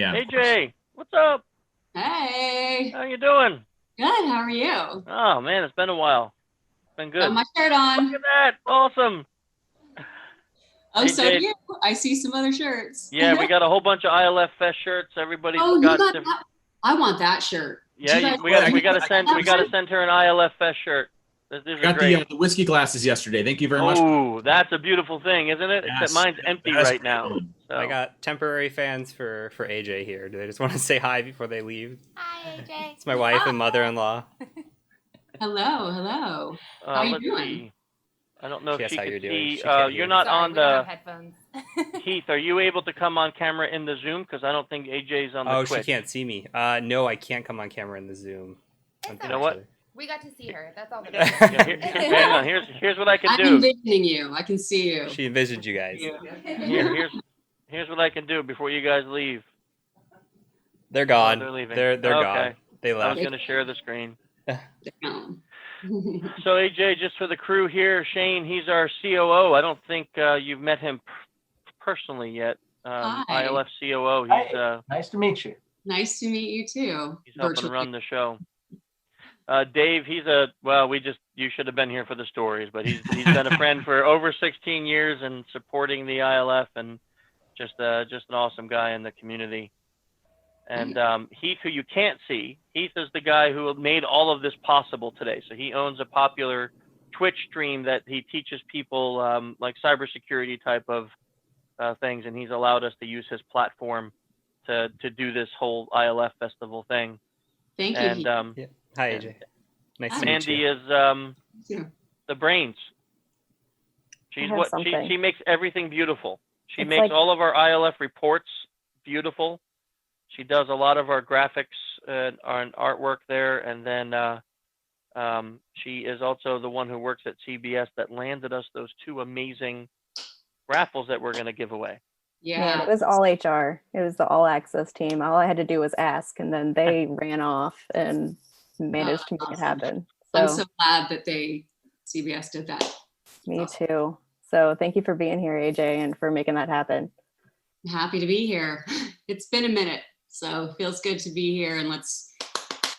Yeah. AJ, what's up? Hey, How you doing? good. How are you? Oh man, it's been a while. It's been Got good. my shirt Look on. at that. Awesome. Oh, so do AJ, you. I see some other shirts. yeah, we got a whole bunch of ILFest shirts. Everybody's Oh, you got got different. that? I want that shirt. Do Yeah, you guys we Well, got we got to send that we got to one? send her an ILFest shirt. These I are got great. the whiskey glasses yesterday. Thank you very much. Oh, that's a beautiful thing, isn't it? Except Yes, mine's empty that's right now. good. I So got temporary fans for AJ here. Do they just want to say hi before they leave? Hi, AJ. It's my wife and mother-in-law. Hello, hello. How you let's doing? see. I don't know She if asks she how can you're doing. see. She can't You're hear not me. Sorry, on we don't have the headphones. Heath. Are you able to come on camera in the Zoom? Because I don't think AJ's on the Oh, Twitch. she can't see me. No, I can't come on camera in the Zoom. It's You know what? We got to see her. That's all that Yeah, matters. hang on. Here's what I can I'm do. envisioning you. I can see you. She envisioned you guys. Here's what I can do before you guys leave. They're gone. they're leaving. They're Okay. gone. They I was left. going to share the screen. Down. So AJ, just for the crew here, Shane, he's our COO. I don't think you've met him personally yet. Hi. ILF COO. Nice to meet you. Nice to meet you too. He's helping Virtually. run the show. Dave, you should have been here for the stories, but he's been a friend for over 16 years and supporting the ILF and just an awesome guy in the community. And Heath, who you can't see, Heath is the guy who made all of this possible today. So he owns a popular Twitch stream that he teaches people like cybersecurity type of things, and he's allowed us to use his platform to do this whole ILF festival thing. Thank you. And Yeah. Hi, AJ. Nice to meet Mandy you. is the brains. She's have she makes everything beautiful. She It's makes like- all of our ILF reports beautiful. She does a lot of our graphics and artwork there, and then she is also the one who works at CBS that landed us those two amazing raffles that we're going to give away. Yeah. Man, it was all HR. It was the all access team. All I had to do was ask, and then they ran off and managed to make it awesome. happen. I'm So so glad that CBS did that. me too. So thank you for being here, AJ, and for making that happen. I'm happy to be here. It's been a minute, so it feels good to be here, and let's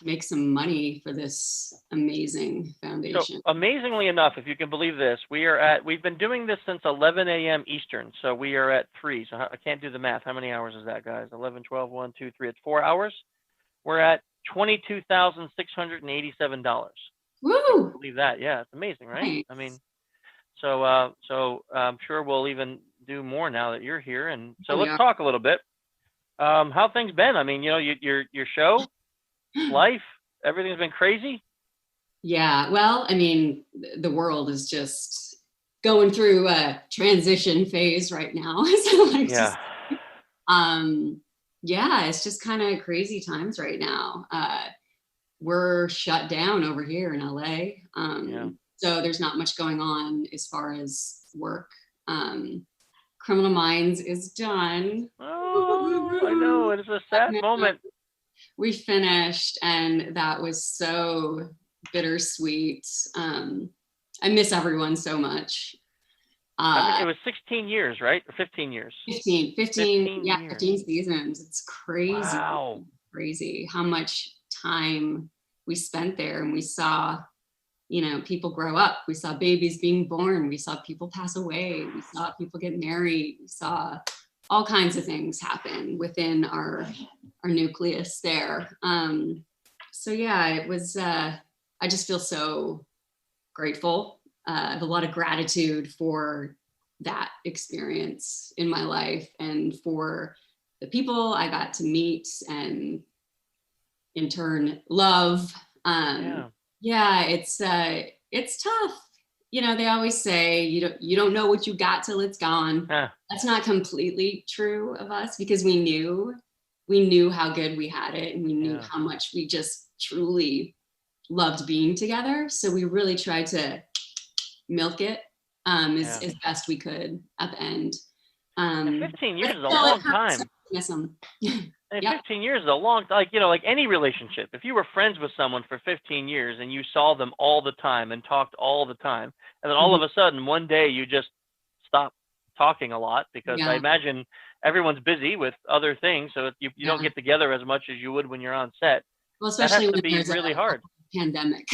make some money for this amazing foundation. So amazingly enough, if you can believe this, we've been doing this since 11 a.m. Eastern. So we are at 3. So I can't do the math. How many hours is that, guys? 11, 12, 1, 2, 3. It's 4 hours. We're at $22,687. Woo! Believe that? Yeah, it's amazing, right? Nice. I mean, so I'm sure we'll even do more now that you're here. And so let's talk a little bit. How things been? I mean, your show, life, everything's been crazy. Yeah, well, I mean, the world is just going through a transition phase right now. So like Yeah. Yeah, it's just kind of crazy times right now. We're shut down over here in LA. So there's not much going on as far as work. Criminal Minds is done. Oh, I know. It's a sad moment. We finished, and that was so bittersweet. I miss everyone so much. I mean, it was 16 years, right? Or 15 years? 15 yeah, years. 15 seasons. It's crazy. Wow. Crazy how much time we spent there, and we saw, people grow up. We saw babies being born. We saw people pass away. We saw people get married. We saw all kinds of things happen within our nucleus there. So yeah, it was, I just feel so grateful. I have a lot of gratitude for that experience in my life and for the people I got to meet and in turn love. Yeah, it's tough. They always say you don't know what you got till it's gone. That's not completely true of us, because we knew how good we had it, and we knew how much we just truly loved being together. So we really tried to milk it as best we could at the end. 15 years is a long time. Miss them. And 15 years is a long, like any relationship. If you were friends with someone for 15 years and you saw them all the time and talked all the time, and then all of a sudden one day you just stop talking a lot, because I imagine everyone's busy with other things, so you don't Yeah. get together as much as you would when you're on set. Well, That has especially to when be there's really hard. pandemic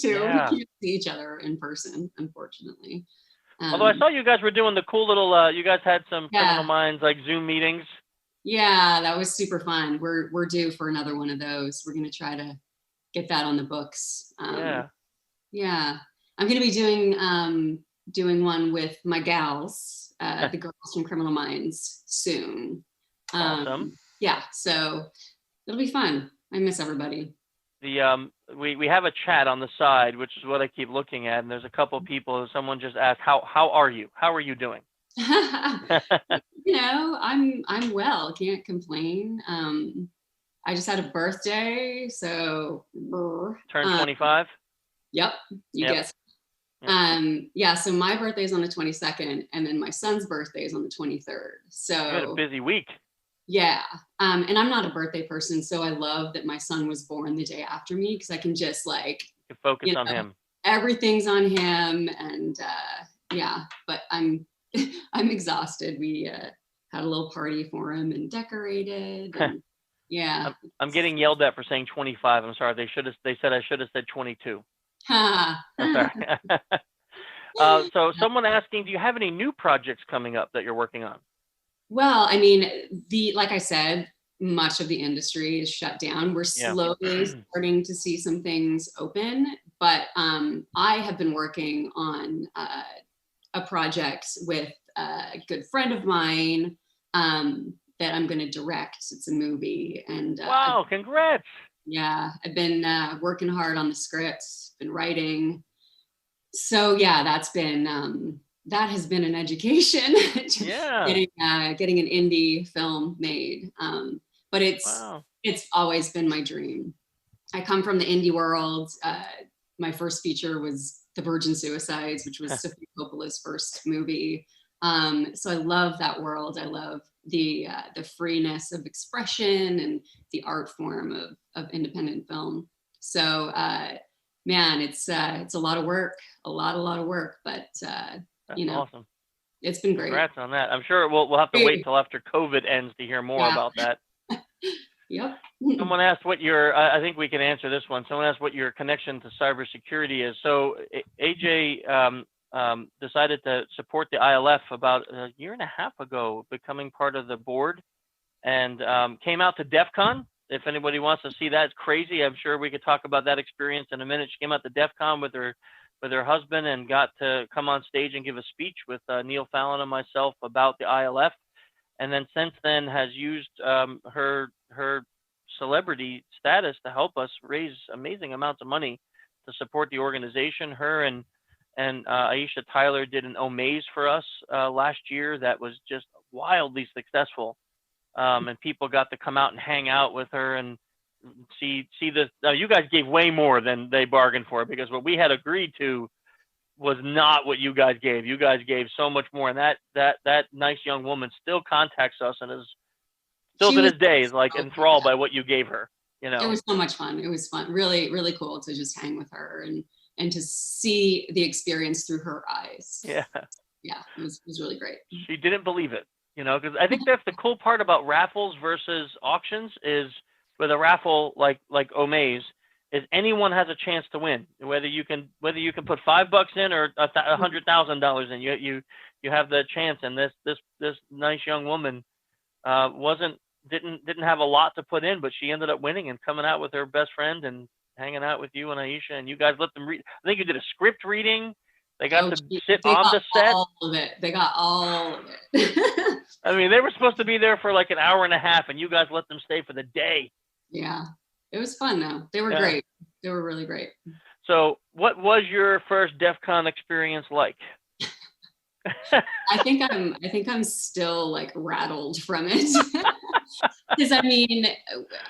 too. Yeah. We can't see each other in person, unfortunately. Although I saw you guys were doing the cool little, you guys had some Yeah. Criminal Minds like Zoom meetings. Yeah, that was super fun. We're due for another one of those. We're gonna try to get that on the books. Yeah. Yeah, I'm gonna be doing one with my gals, the girls from Criminal Minds soon. Awesome. Yeah, so it'll be fun. I miss everybody. We have a chat on the side, which is what I keep looking at, and there's a couple people. Someone just asked, how are you? How are you doing? You know, I'm well. Can't complain. I just had a birthday, so Turned 25. Yep, you Yep. guessed. Yep. Yeah, so my birthday is on the 22nd, and then my son's birthday is on the 23rd. You had a So busy week. yeah, and I'm not a birthday person, so I love that my son was born the day after me because I can just like You focus you on know, him. everything's on him, and yeah, but I'm I'm exhausted. We had a little party for him and decorated, and yeah. I'm getting yelled at for saying 25. I'm sorry. They said I should have said 22. I'm sorry. So someone asking, do you have any new projects coming up that you're working on? Well, I mean, like I said, much of the industry is shut down. We're Yeah. slowly starting to see some things open, but I have been working on a project with a good friend of mine that I'm going to direct. It's a movie, and Wow! Congrats. yeah, I've been working hard on the script, been writing. So yeah, that has been an education. Yeah. Getting an indie film made. But Wow. it's always been my dream. I come from the indie world. My first feature was The Virgin Suicides, which was Sofia Coppola's first movie. So I love that world. I love the freeness of expression and the art form of independent film. So man, it's a lot of work, a lot of work, but That's you know, awesome. it's been great. Congrats on that. I'm sure we'll have to wait till after COVID ends to hear more Yeah. about that. Yep. Someone asked what your, I think we can answer this one. Someone asked what your connection to cybersecurity is. So AJ decided to support the ILF about a year and a half ago, becoming part of the board, and came out to Defcon. If anybody wants to see that, it's crazy. I'm sure we could talk about that experience in a minute. She came out to Defcon with her husband and got to come on stage and give a speech with Neil Fallon and myself about the ILF. And then since then has used her celebrity status to help us raise amazing amounts of money to support the organization. Her and Aisha Tyler did an Omaze for us last year that was just wildly successful. And people got to come out and hang out with her and see the. You guys gave way more than they bargained for, because what we had agreed to was not what you guys gave. You guys gave so much more, and that nice young woman still contacts us and is still to this day is like enthralled by what you gave her. You know, it was so much fun. It was fun, really, really cool to just hang with her and to see the experience through her eyes. Yeah, it was really great. She didn't believe it, you know, because I think that's the cool part about raffles versus auctions is with a raffle like Omaze, is anyone has a chance to win, whether you can put $5 in or $100,000 in, you have the chance. And this nice young woman didn't have a lot to put in, but she ended up winning and coming out with her best friend and hanging out with you and Aisha, and you guys let them read. I think you did a script reading. They got to sit on the set. All of it. They got all of it. I mean, they were supposed to be there for like an hour and a half, and you guys let them stay for the day. Yeah, it was fun though. They were great. They were really great. So what was your first DEF CON experience like? I think I'm still like rattled from it. Because I mean,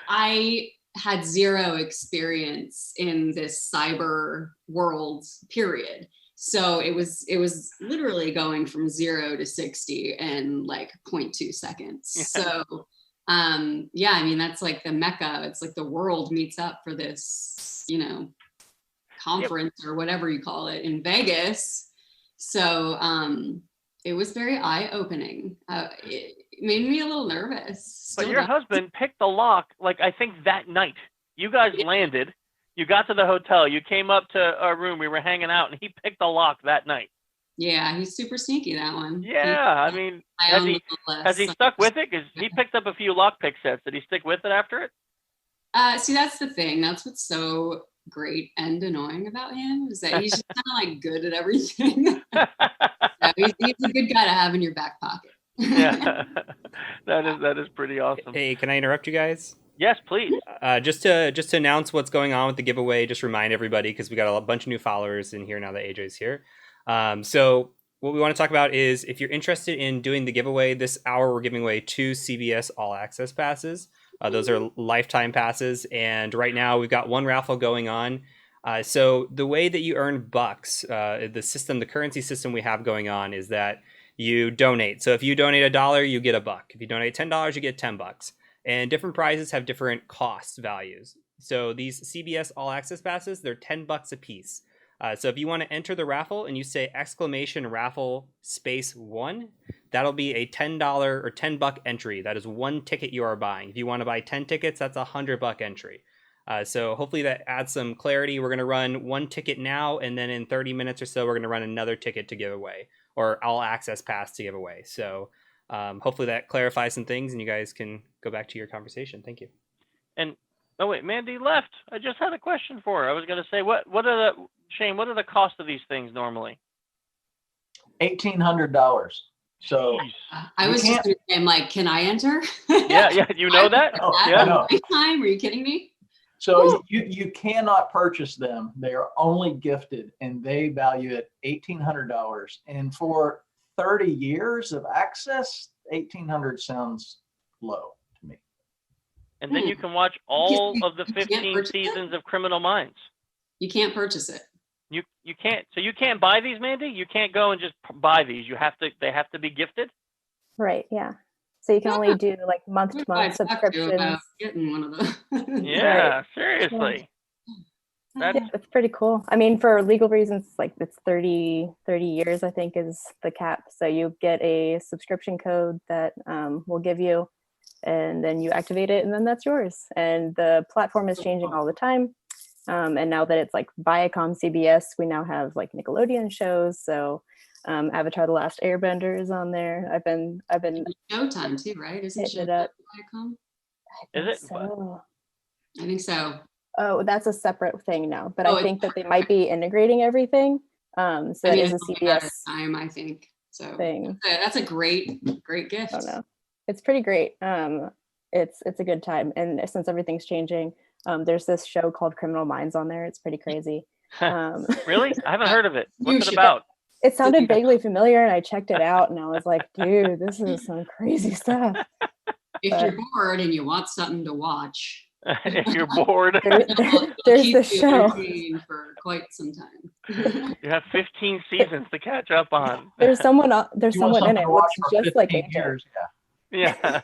I had zero experience in this cyber world, period. So it was literally going from 0 to 60 in like 0.2 seconds. So yeah, I mean, that's like the Mecca. It's like the world meets up for this, you know, conference or whatever you call it in Vegas. So it was very eye-opening. made me a little nervous. But Still your does. husband picked the lock, like, I think that night. You guys landed, you got to the hotel, you came up to our room, we were hanging out, and he picked the lock that night. Yeah, he's super sneaky, that one. Yeah, I mean, My own little, has he stuck with it? Because he picked up a few lockpick sets. Did he stick with it after it? See, that's the thing. That's what's so great and annoying about him, is that he's just kind of like good at everything. So he's a good guy to have in your back pocket. Yeah, that is pretty awesome. Hey, can I interrupt you guys? Yes, please. Just to announce what's going on with the giveaway, just remind everybody, because we got a bunch of new followers in here now that AJ's here. So what we want to talk about is, if you're interested in doing the giveaway, this hour we're giving away 2 CBS All Access passes. Those are lifetime passes, and right now we've got one raffle going on. So the way that you earn bucks, the currency system we have going on is that you donate. So if you donate $1, you get $1. If you donate $10, you get $10. And different prizes have different cost values. So these CBS All Access passes, they're $10 a piece. So if you want to enter the raffle and you say !raffle space 1, that'll be a $10 or $10 entry. That is one ticket you are buying. If you want to buy 10 tickets, that's a $100 entry. So hopefully that adds some clarity. We're going to run one ticket now, and then in 30 minutes or so, we're going to run another ticket to give away, or All Access pass to give away. So hopefully that clarifies some things, and you guys can go back to your conversation. Thank you. And oh wait, Mandy left. I just had a question for her. I was going to say, Shane, what are the cost of these things normally? $1,800. So I was just going to say, I'm like, can I enter? Yeah, you know that? Oh, Yeah. no. Time? Are you kidding me? So you cannot purchase them. They are only gifted, and they value at $1,800. And for 30 years of access, $1,800 sounds low to me. And then you can watch all of the You can't 15 purchase it? seasons of Criminal Minds. You can't purchase it. You can't. So you can't buy these, Mandy? You can't go and just buy these. They have to be gifted? Right, yeah. So you can only do like month to month I'd talk to you about subscriptions. getting one of those. Yeah, seriously. That's Yeah, it's pretty cool. I mean, for legal reasons, like it's 30 years, I think, is the cap. So you get a subscription code that we'll give you, and then you activate it, and then that's yours. And the platform is changing all the time. And now that it's like Viacom CBS, we now have like Nickelodeon shows. So Avatar: The Last Airbender is on there. I've been Showtime too, right? Isn't hitting it Showtime up. Viacom? Is it? So. I think so. Oh, that's a separate thing now, but Oh, I think that they might be integrating everything. So I mean, it is a it's only a matter of CBS time, I think. So thing. that's a great gift. I don't know. It's pretty great. It's a good time, and since everything's changing, there's this show called Criminal Minds on there. It's pretty crazy. Really? I haven't heard of it. You What's it should. about? It sounded vaguely familiar, and I checked it out, and I was like, dude, this is some crazy stuff. If you're bored and you want something to watch, If you're bored, There's keep this you show. entertained for quite some time. you have 15 seasons to catch up on. There's someone You want in something it to who watch looks for just like 15 AJ. years, Yeah.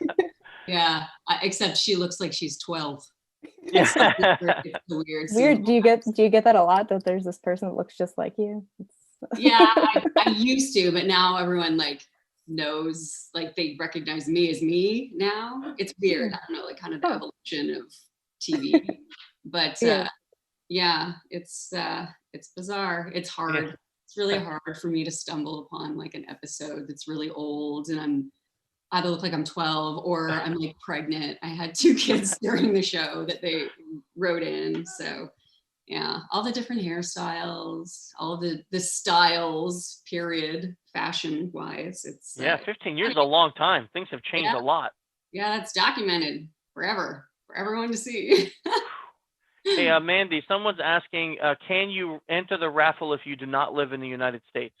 Yeah, except she looks like she's 12. Yeah. It's a weird. Weird. Do you get that a lot, that there's this person that looks just like you? Yeah, I used to, but now everyone like knows, like they recognize me as me now. It's weird. I don't know, like kind of the evolution of TV. But yeah, it's bizarre. It's hard. Yeah. It's really hard for me to stumble upon like an episode that's really old, and I'm either look like I'm 12 or I'm like pregnant. I had 2 kids during the show that they wrote in. So yeah, all the different hairstyles, all the styles, period, fashion wise. It's 15 years is a long time. Things have changed a lot. Yeah, that's documented forever for everyone to see. Hey, Mandy, someone's asking, can you enter the raffle if you do not live in the United States?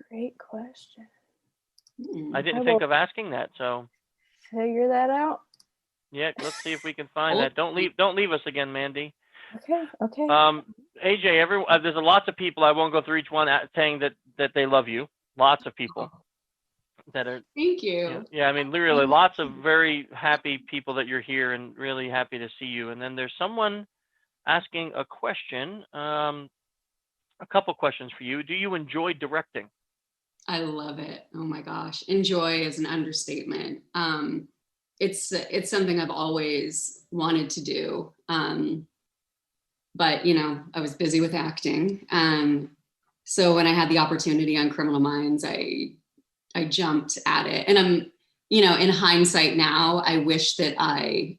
Great question. I didn't think of asking that, so Figure that out. yeah, let's see if we can find that. Don't leave us again, Mandy. Okay. AJ, there's lots of people. I won't go through each one saying that they love you. Lots of people that are. Thank you. Yeah, I mean, literally, lots of very happy people that you're here and really happy to see you. And then there's someone asking a question. A couple questions for you. Do you enjoy directing? I love it. Oh my gosh. Enjoy is an understatement. It's something I've always wanted to do. But I was busy with acting. So when I had the opportunity on Criminal Minds, I jumped at it. And I'm, in hindsight now, I wish that I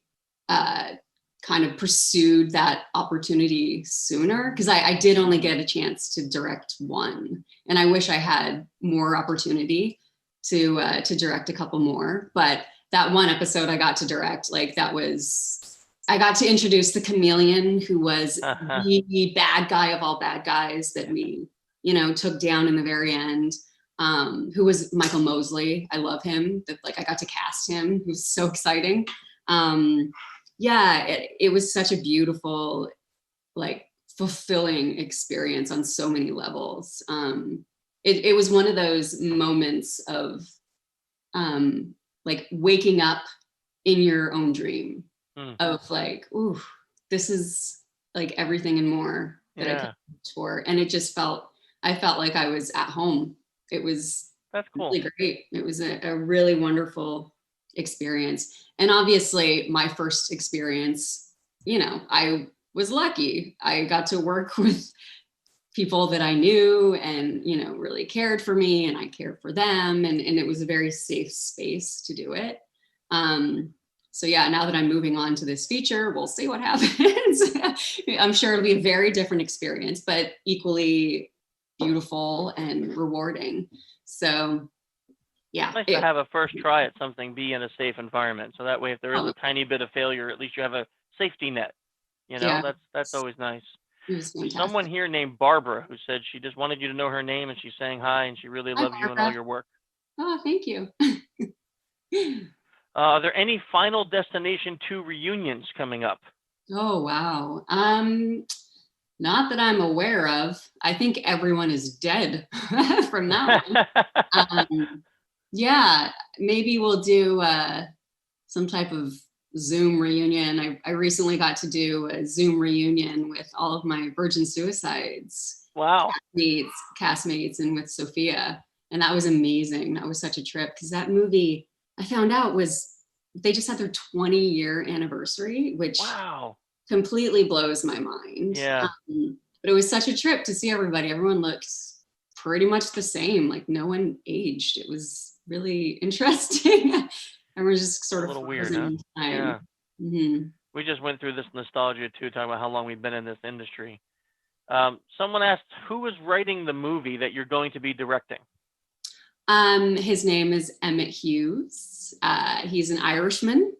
kind of pursued that opportunity sooner, because I did only get a chance to direct one. And I wish I had more opportunity to direct a couple more. But that one episode I got to direct, I got to introduce the chameleon, who was the bad guy of all bad guys that we, took down in the very end, who was Michael Mosley. I love him. I got to cast him. It was so exciting. It was such a beautiful, fulfilling experience on so many levels. It was one of those moments of waking up in your own dream of ooh, this is everything and more that I could wish for. And it just I felt like I was at home. That's cool. Really great. It was a really wonderful experience. And obviously my first experience, I was lucky. I got to work with people that I knew and, really cared for me, and I cared for them. And it was a very safe space to do it. So now that I'm moving on to this feature, we'll see what happens. I'm sure it'll be a very different experience, but equally beautiful and rewarding. So It's nice to have a first try at something be in a safe environment. So that way, if there is a tiny bit of failure, at least you have a safety net. That's always nice. Someone here named Barbara, who said she just wanted you to know her name, and she's saying hi, and she really loves you and all your work. Oh, thank you. Are there any Final Destination 2 reunions coming up? Oh, wow. Not that I'm aware of. I think everyone is dead from that one. Maybe we'll do some type of Zoom reunion. I recently got to do a Zoom reunion with all of my Virgin Suicides. Wow. Castmates, and with Sophia. And that was amazing. That was such a trip, because that movie, I found out, they just had their 20-year anniversary, which completely blows my mind. Yeah. But it was such a trip to see everybody. Everyone looked pretty much the same. No one aged. It was really interesting. And we're just sort a of little weird, huh? Yeah. Mm-hmm. We just went through this nostalgia too, talking about how long we've been in this industry. Someone asked, who is writing the movie that you're going to be directing? His name is Emmett Hughes. He's an Irishman.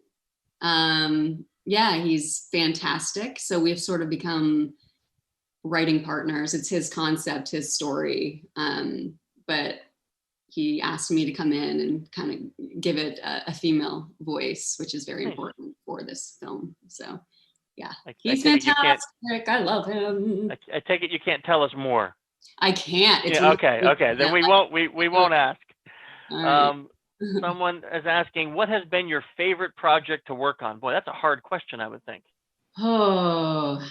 He's fantastic. So we've sort of become writing partners. It's his concept, his story. But he asked me to come in and kind of give it a female voice, which is very important for this film. So, he's fantastic. I love him. I take it you can't tell us more. I can't. It's okay. Then we won't ask. Someone is asking, what has been your favorite project to work on? Boy, that's a hard question, I would think. Oh,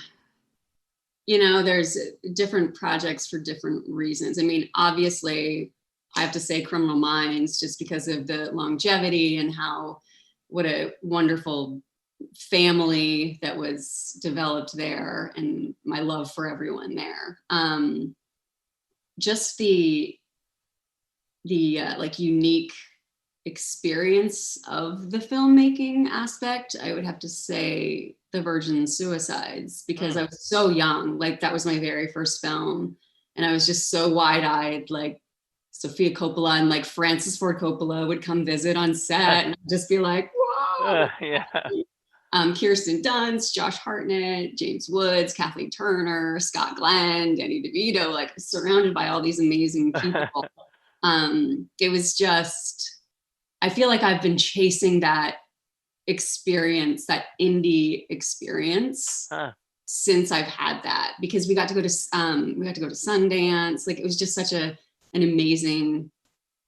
there's different projects for different reasons. I mean, obviously, I have to say Criminal Minds, just because of the longevity and what a wonderful family that was developed there, and my love for everyone there. Just the unique experience of the filmmaking aspect, I would have to say the Virgin Suicides, because I was so young. That was my very first film, and I was just so wide-eyed. Sofia Coppola and Francis Ford Coppola would come visit on set, and I'd just be like, whoa. Kirsten Dunst, Josh Hartnett, James Woods, Kathleen Turner, Scott Glenn, Danny DeVito, surrounded by all these amazing people. It was just, I feel like I've been chasing that experience, that indie experience, since I've had that, because we got to go to Sundance. It was just such an amazing,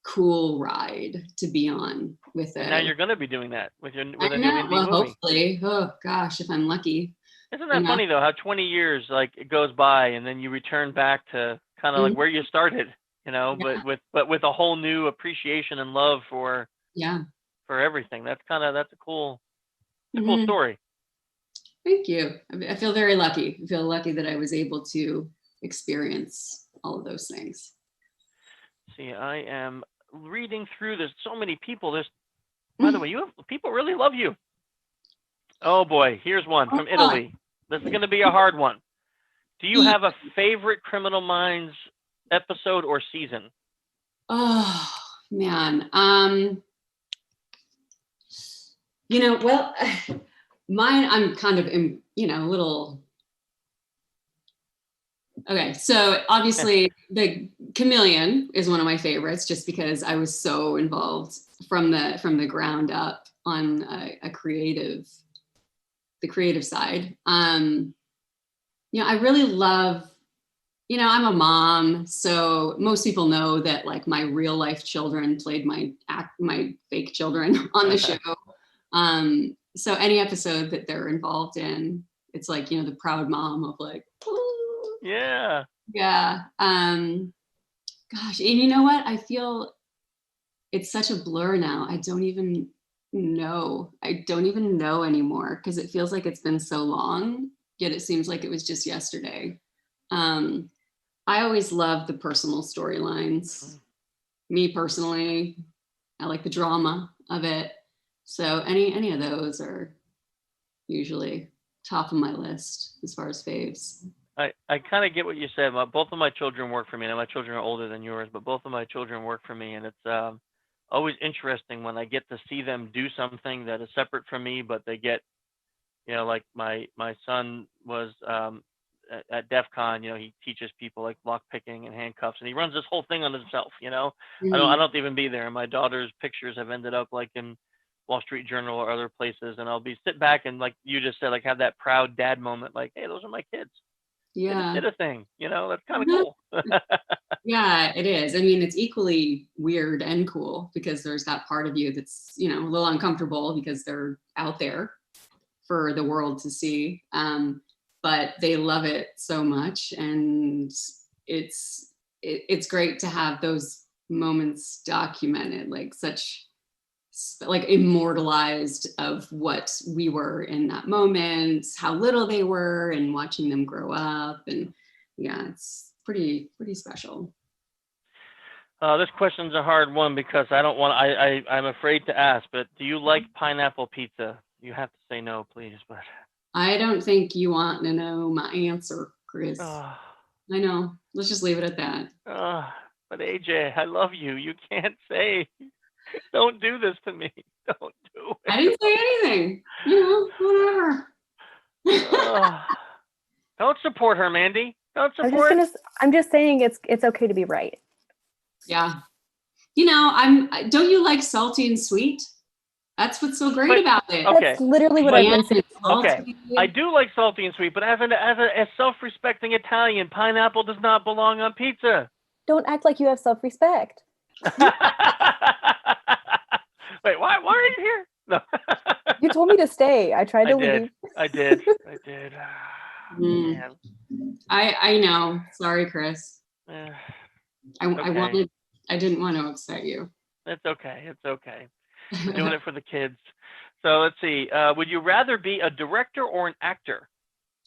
cool ride to be on with it. Now you're going to be doing that with a new indie movie. Hopefully. Oh gosh, if I'm lucky. Isn't that funny though, how 20 years it goes by and then you return back to kind of where you started, you know, Yeah. but with a whole new appreciation and love for Yeah. everything. That's a cool story. Thank you. I feel very lucky. I feel lucky that I was able to experience all of those things. See, I am reading through. There's so many people. By the way, people really love you. Oh boy, here's one from Italy. This is going to be a hard one. Do you have a favorite Criminal Minds episode or season? Oh man. Well, mine, I'm kind of, a little. Okay, so obviously the Chameleon is one of my favorites, just because I was so involved from the ground up on the creative side. I really love. I'm a mom, so most people know that like my real life children played my fake children on the show. So any episode that they're involved in, it's like, the proud mom of like, ooh. Yeah. Yeah. Gosh, and you know what? I feel it's such a blur now. I don't even know anymore, because it feels like it's been so long, yet it seems like it was just yesterday. I always love the personal storylines. Me personally, I like the drama of it. So any of those are usually top of my list as far as faves. I kind of get what you said. Both of my children work for me. Now, my children are older than yours, but both of my children work for me. And it's always interesting when I get to see them do something that is separate from me, but they get, like my son was at Defcon, he teaches people like lock picking and handcuffs, and he runs this whole thing on himself. Mm-hmm. I don't even be there. And my daughter's pictures have ended up like in Wall Street Journal or other places, and I'll sit back and, like you just said, like have that proud dad moment, like, hey, those are my kids. Yeah, Did a thing. That's kind of cool. Yeah, it is. I mean, it's equally weird and cool, because there's that part of you that's a little uncomfortable because they're out there for the world to see. But they love it so much, and it's great to have those moments documented, like immortalized, of what we were in that moment, how little they were, and watching them grow up. And yeah, it's pretty special. This question's a hard one, because I'm afraid to ask, but do you like pineapple pizza? You have to say no, please, but. I don't think you want to know my answer, Chris. I know. Let's just leave it at that. But AJ, I love you. You can't say, don't do this to me. Don't do it. I didn't say anything. Whatever. Don't support her, Mandy. Don't support. I'm just saying it's okay to be right. Yeah. Don't you like salty and sweet? That's what's so great about it. Okay. That's literally what I've been saying. Okay. I do like salty and sweet, but as a self-respecting Italian, pineapple does not belong on pizza. Don't act like you have self-respect. Wait, why are you here? No. You told me to stay. I tried to leave. I did. Man. I know. Sorry, Chris. Okay. I didn't want to upset you. It's okay. We're doing it for the kids. So let's see. Would you rather be a director or an actor?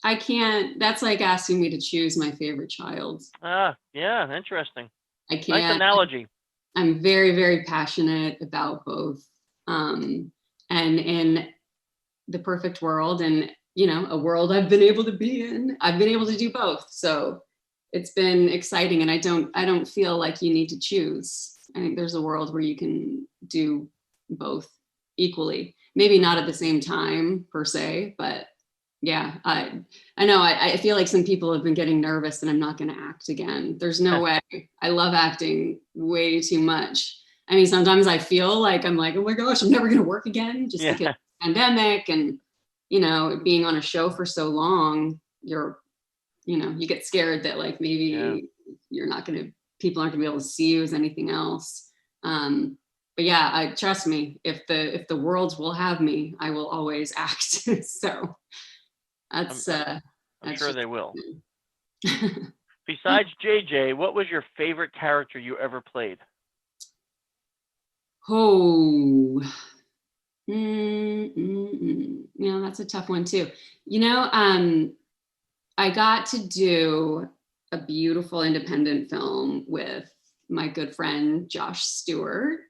I can't. That's like asking me to choose my favorite child. Yeah, interesting. I can't. Nice analogy. I'm very, very passionate about both. And in the perfect world, and a world I've been able to be in, I've been able to do both. So it's been exciting, and I don't feel like you need to choose. I think there's a world where you can do both equally, maybe not at the same time per se, but yeah, I know I feel like some people have been getting nervous that I'm not going to act again. There's no way. I love acting way too much. I mean, sometimes I feel like I'm like, oh my gosh, I'm never going to work again, just because of the pandemic and being on a show for so long. You get scared that like maybe people aren't gonna be able to see you as anything else. But yeah, trust me, if the world will have me, I will always act. So that's I'm sure they will. Besides JJ, what was your favorite character you ever played? Oh, that's a tough one too. I got to do a beautiful independent film with my good friend Josh Stewart,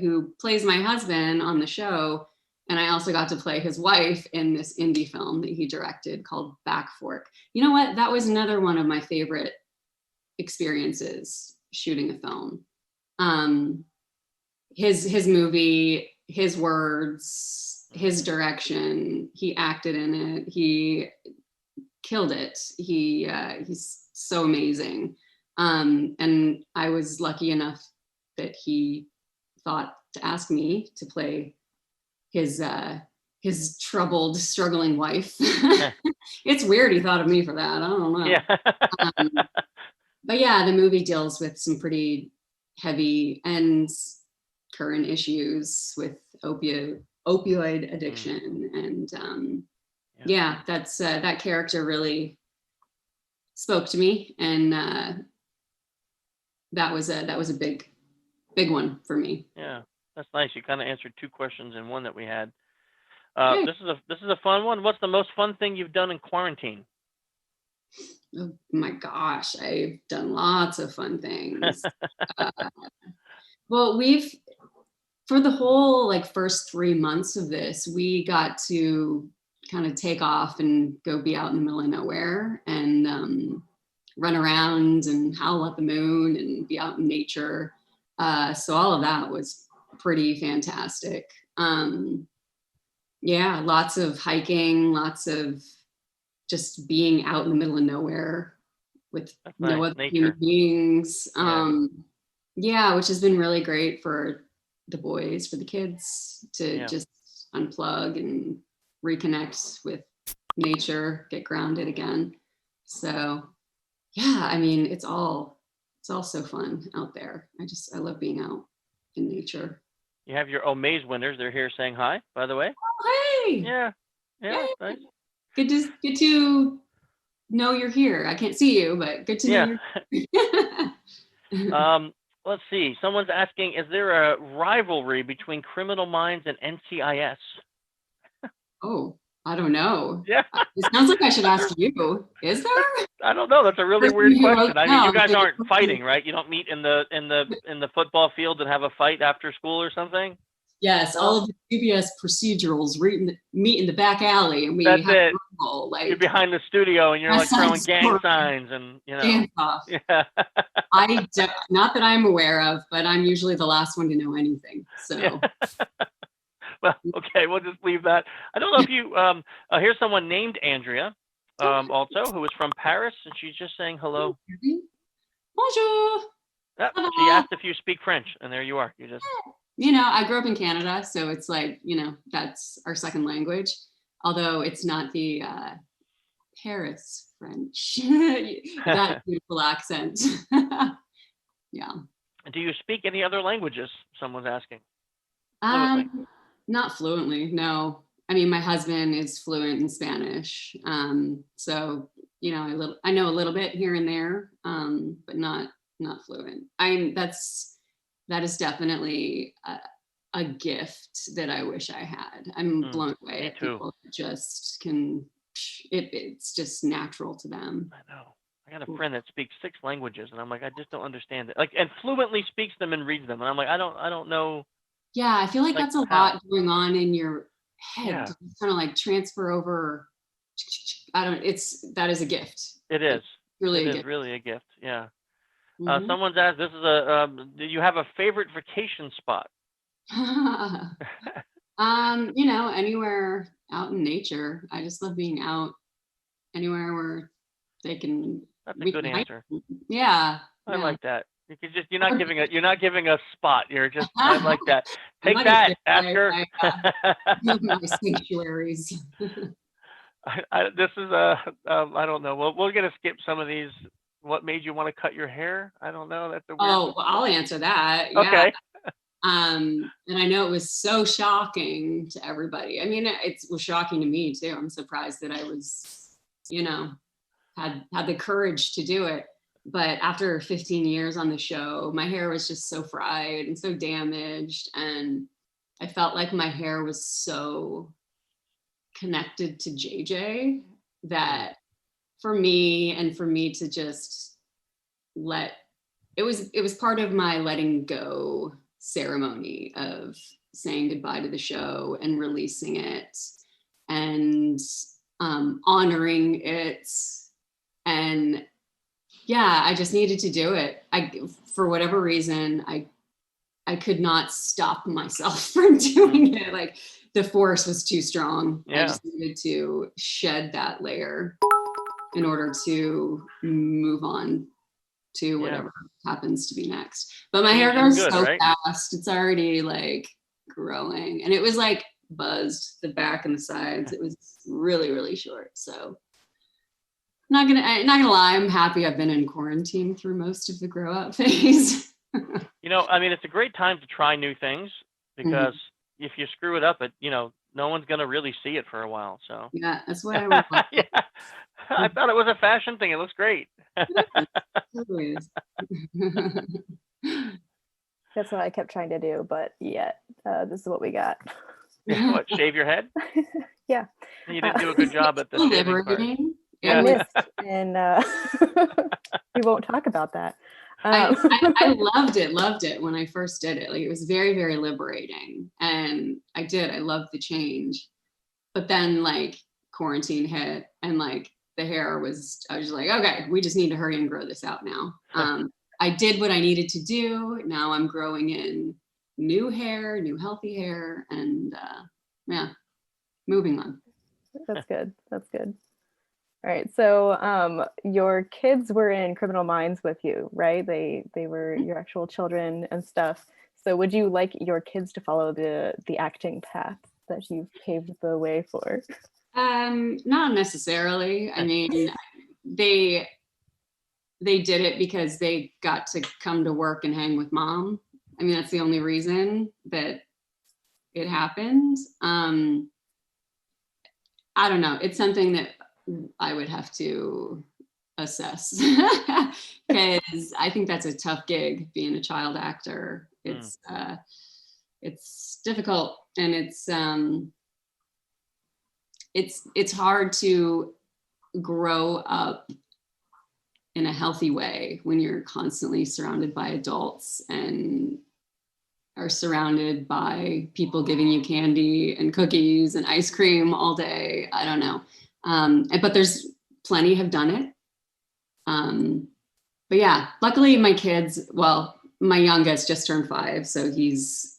who plays my husband on the show. And I also got to play his wife in this indie film that he directed called Back Fork. You know what? That was another one of my favorite experiences shooting a film. His movie, his words, his direction, he acted in it. He killed it. He's so amazing. And I was lucky enough that he thought to ask me to play his troubled, struggling wife. It's weird he thought of me for that. I don't know. Yeah. But yeah, the movie deals with some pretty heavy and current issues with opioid addiction. And that's that character really spoke to me. And that was a big one for me. Yeah. That's nice. You kind of answered two questions in one that we had. This is a fun one. What's the most fun thing you've done in quarantine? Oh my gosh, I've done lots of fun things. Well, for the whole first 3 months of this, we got to kind of take off and go be out in the middle of nowhere and run around and howl at the moon and be out in nature. So all of that was pretty fantastic. Lots of hiking, lots of just being out in the middle of nowhere with no other human beings. Which has been really great for the boys, for the kids to just unplug and reconnect with nature, get grounded again. So it's all so fun out there. I love being out in nature. You have your Omaze winners. They're here saying hi, by the way. Oh, hey. Yeah. Hey. Nice. Good to know you're here. I can't see you, but good to know you're here. Let's see. Someone's asking, is there a rivalry between Criminal Minds and NCIS? Oh, I don't know. Yeah. It sounds like I should ask you. Is there? I don't know. That's a really weird question. I mean, you guys aren't Okay. fighting, right? You don't meet in the football field and have a fight after school or something? Yes, all of the CBS procedurals meet in the back alley, and we That's have it. a rumble, You're behind the studio and you're My throwing son's gang story. signs and dance off. Yeah. Not that I'm aware of, but I'm usually the last one to know anything. So. Yeah. Well, okay, we'll just leave that. I don't know if you here's someone named Andrea, also, who is from Paris, and she's just saying hello. Bonjour. She asked if you speak French, and there you are. You just. I grew up in Canada, so it's that's our second language, although it's not the Paris French, that beautiful accent. Yeah. Do you speak any other languages? Someone's asking. Not fluently, no. I mean, my husband is fluent in Spanish, so I know a little bit here and there, but not fluent. That is definitely a gift that I wish I had. I'm blown away at people that just can. It's just natural to them. I know. I got a friend that speaks 6 languages, and I'm like, I just don't understand it. And fluently speaks them and reads them, and I'm like, I don't know. Yeah, I feel like that's a lot going on in your head. Yeah. To kind of transfer over. That is a gift. It is. Really, it is really a gift. Yeah. Mm-hmm. Someone's asked, this is do you have a favorite vacation spot? Anywhere out in nature. I just love being out anywhere where they can. That's a good answer. Yeah. I like that. You're not giving a spot. You're just, I like that. Take that, Asker. My sanctuaries. This is I don't know. We're gonna skip some of these. What made you want to cut your hair? I don't know. That's a weird. Oh, well, I'll answer that. Yeah. Okay. And I know it was so shocking to everybody. I mean, it was shocking to me too. I'm surprised that I was, had the courage to do it. But after 15 years on the show, my hair was just so fried and so damaged. And I felt like my hair was so connected to JJ that for me to just it was part of my letting go ceremony of saying goodbye to the show and releasing it and honoring it. And yeah, I just needed to do it. For whatever reason, I could not stop myself from doing it. Like the force was too strong. Yeah. I just needed to shed that layer in order to move on to whatever happens to be next. But my hair grows so fast. It's already like growing. And it was like buzzed, the back and the sides. It was really, really short. So I'm not gonna lie, I'm happy I've been in quarantine through most of the grow up phase. You know, I mean, it's a great time to try new things because if you screw it up, no one's gonna really see it for a while. So yeah, that's what I would like. yeah. I thought it was a fashion thing. It looks great. Always. That's what I kept trying to do, but yet this is what we got. What, shave your head? Yeah. You didn't do a good job at the shaving part. I missed, and we won't talk about that. I loved it when I first did it. Like it was very, very liberating, and I loved the change. But then like quarantine hit, and like the hair I was just like, okay, we just need to hurry and grow this out now. I did what I needed to do. Now I'm growing in new hair, new healthy hair, and moving on. That's good. That's good. All right. So your kids were in Criminal Minds with you, right? They were your actual children and stuff. So would you like your kids to follow the acting path that you've paved the way for? Not necessarily. I mean, they did it because they got to come to work and hang with mom. I mean, that's the only reason that it happened. I don't know. It's something that I would have to assess because I think that's a tough gig, being a child actor. It's difficult, and it's hard to grow up in a healthy way when you're constantly surrounded by adults and are surrounded by people giving you candy and cookies and ice cream all day. I don't know. But there's plenty have done it. But yeah, luckily my kids, well, my youngest just turned 5, so he's,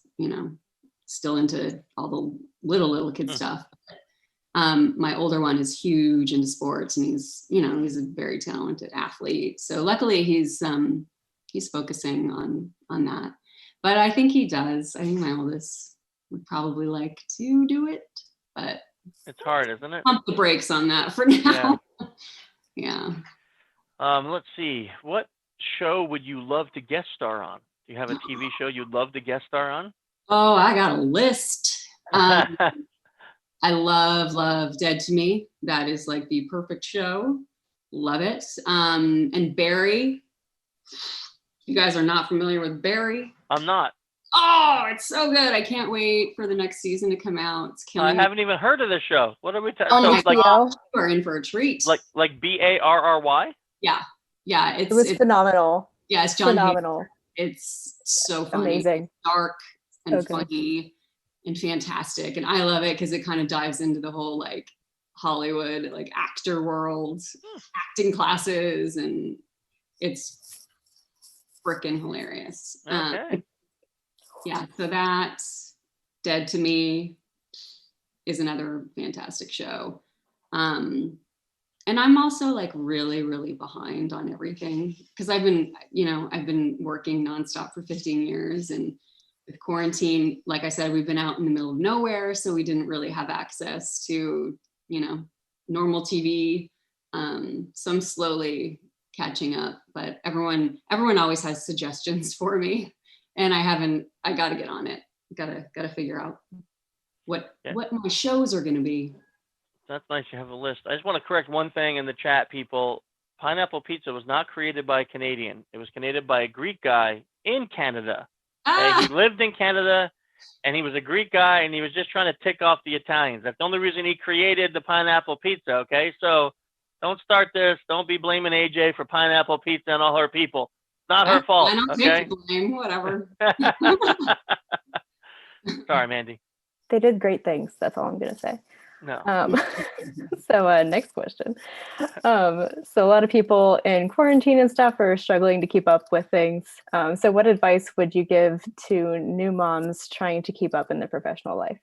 still into all the little kid stuff. My older one is huge into sports, and he's a very talented athlete. So luckily he's focusing on that. But I think he does. I think my oldest would probably like to do it, but it's hard, isn't it? Pump the brakes on that for now. Yeah. Let's see. What show would you love to guest star on? Do you have a TV show you'd love to guest star on? Oh, I got a list. I love Dead to Me. That is like the perfect show. Love it. And Barry. You guys are not familiar with Barry? I'm not. Oh, it's so good. I can't wait for the next season to come out. It's killing me. I haven't even heard of this show. What are we talking about? So, like, we're in for a treat. Like Barry? Yeah. Yeah. It was phenomenal. Yeah, it's John phenomenal. Hader. It's so funny. Amazing. It's dark and so funny and fantastic. And I love it because it kind of dives into the whole like Hollywood, like actor world, acting classes, and it's freaking hilarious. Okay. Yeah, so that Dead to Me is another fantastic show. And I'm also like really, really behind on everything because I've been working nonstop for 15 years, and with quarantine, like I said, we've been out in the middle of nowhere, so we didn't really have access to, normal TV. So I'm slowly catching up, but everyone always has suggestions for me. And I got to get on it. Got to figure out what my shows are going to be. That's nice. You have a list. I just want to correct one thing in the chat, people. Pineapple pizza was not created by a Canadian. It was created by a Greek guy in Canada. Okay? He lived in Canada, and he was a Greek guy, and he was just trying to tick off the Italians. That's the only reason he created the pineapple pizza. Okay, so don't start this. Don't be blaming AJ for pineapple pizza and all her people. It's not her fault. I don't Okay. take the blame. Whatever. Sorry, Mandy. They did great things. That's all I'm gonna say. No. So next question. So a lot of people in quarantine and stuff are struggling to keep up with things. So what advice would you give to new moms trying to keep up in their professional life?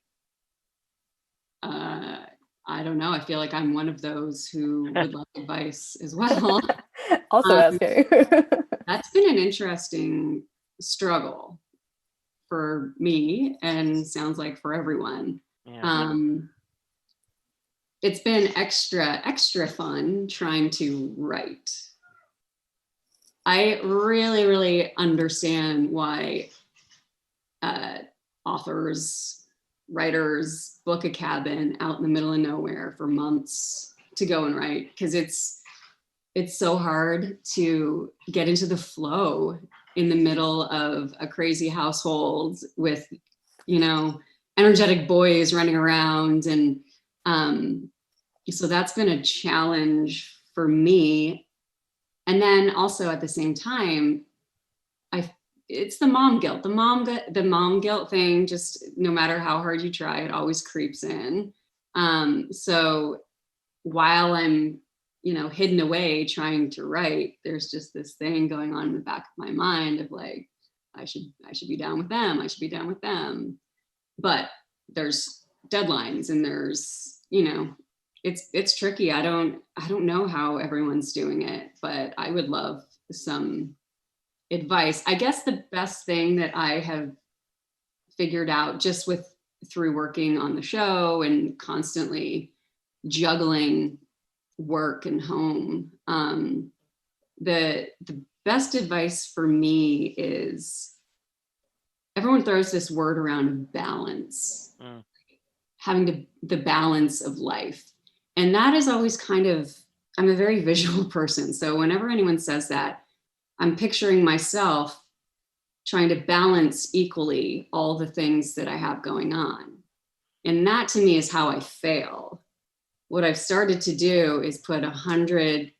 I don't know. I feel like I'm one of those who would like advice as well. Also asking. That's been an interesting struggle for me, and sounds like for everyone. Yeah. It's been extra fun trying to write. I really, really understand why authors, writers book a cabin out in the middle of nowhere for months to go and write, because it's so hard to get into the flow in the middle of a crazy household with, energetic boys running around. And so that's been a challenge for me. And then also at the same time, it's the mom guilt. The mom guilt thing, just no matter how hard you try, it always creeps in. So while I'm, hidden away trying to write, there's just this thing going on in the back of my mind of like, I should be down with them. I should be down with them. But there's deadlines, and there's, it's tricky. I don't know how everyone's doing it, but I would love some advice. I guess the best thing that I have figured out just through working on the show and constantly juggling work and home, the best advice for me is, everyone throws this word around, balance, having the balance of life. And that is always I'm a very visual person. So whenever anyone says that, I'm picturing myself trying to balance equally all the things that I have going on. And that to me is how I fail. What I've started to do is put 100%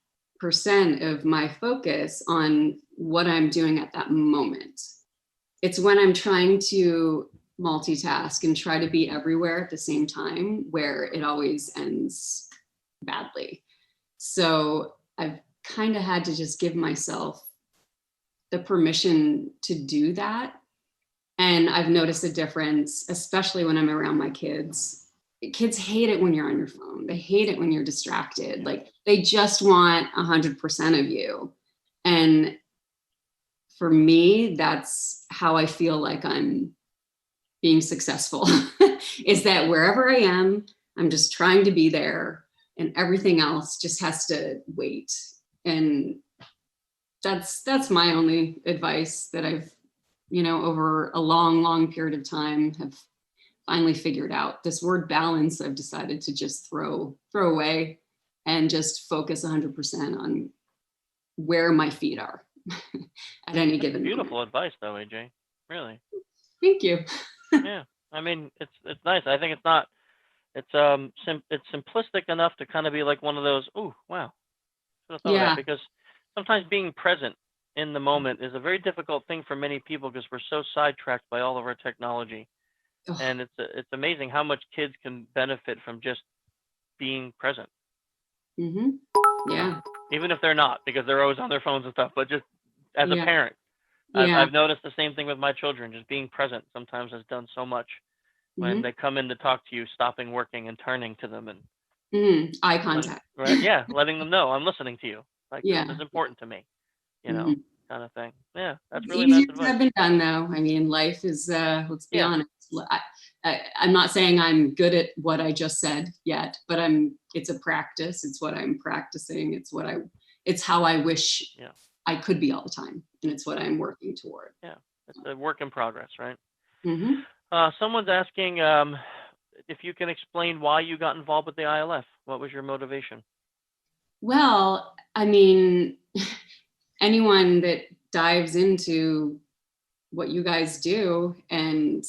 of my focus on what I'm doing at that moment. It's when I'm trying to multitask and try to be everywhere at the same time where it always ends badly. So I've kind of had to just give myself the permission to do that. And I've noticed a difference, especially when I'm around my kids. Kids hate it when you're on your phone. They hate it when you're distracted. Like, they just want 100% of you. And for me, that's how I feel like I'm being successful, is that wherever I am, I'm just trying to be there, and everything else just has to wait. And that's my only advice that I've, over a long period of time have finally figured out. This word balance, I've decided to just throw away and just focus 100% on where my feet are at any given Beautiful moment. advice, though, AJ. Really. Thank you. Yeah, I mean, it's nice. I think it's simplistic enough to kind of be like one of those, oh wow, should have thought of that, because sometimes being present in the moment is a very difficult thing for many people, because we're so sidetracked by all of our technology. And it's amazing how much kids can benefit from just being present. Mm-hmm. Yeah. Even if they're not, because they're always on their phones and stuff, but just as a parent, I've noticed the same thing with my children. Just being present sometimes has done so much. When they come in to talk to you, stopping working and turning to them and eye contact. Letting them know I'm listening to you. Like, this is important to me, kind of thing. Yeah, that's really nice advice. Have been done, though. I mean, life is, let's be honest. I'm not saying I'm good at what I just said yet, but it's a practice. It's what I'm practicing. It's how I wish I could be all the time. And it's what I'm working toward. Yeah, it's a work in progress, right? Mm-hmm. Someone's asking, if you can explain why you got involved with the ILF. What was your motivation? Well, I mean, anyone that dives into what you guys do and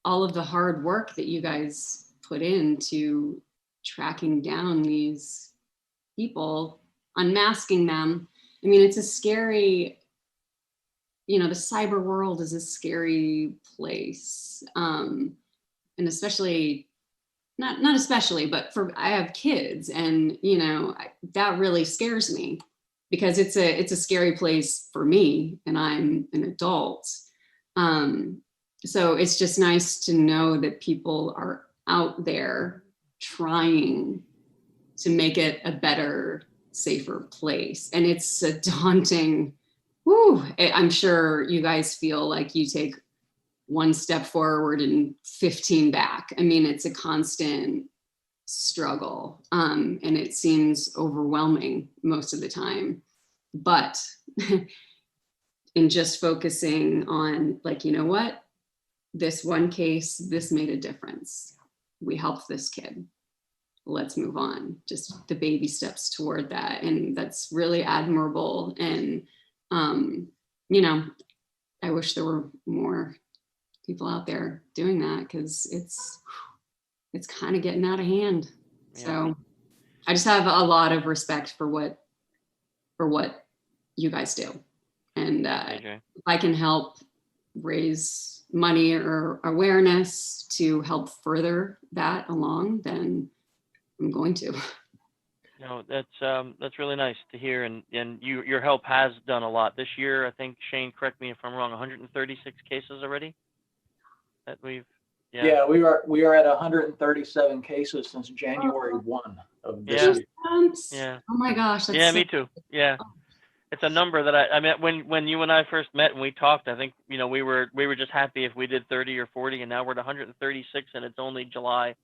all of the hard work that you guys put into tracking down these people, unmasking them. I mean, it's a scary, the cyber world is a scary place. And especially, not especially, but I have kids, and that really scares me, because it's a scary place for me, and I'm an adult. So it's just nice to know that people are out there trying to make it a better, safer place. And it's a daunting, I'm sure you guys feel like you take one step forward and 15 back. I mean, it's a constant struggle, and it seems overwhelming most of the time. But in just focusing on, like, you know what, this one case, this made a difference. We helped this kid. Let's move on. Just the baby steps toward that. And that's really admirable. And, I wish there were more people out there doing that, because it's kind of getting out of hand. Yeah. So I just have a lot of respect for what you guys do. And if I can help raise money or awareness to help further that along, then I'm going to. No, that's really nice to hear, and your help has done a lot this year. I think, Shane, correct me if I'm wrong, 136 cases already that we've. Yeah, we are at 137 cases since January 1 of this year. Yeah. Oh my gosh. That's Me too. Yeah. It's a number that I mean, when you and I first met and we talked, I think, we were just happy if we did 30 or 40, and now we're at 136, and it's only July.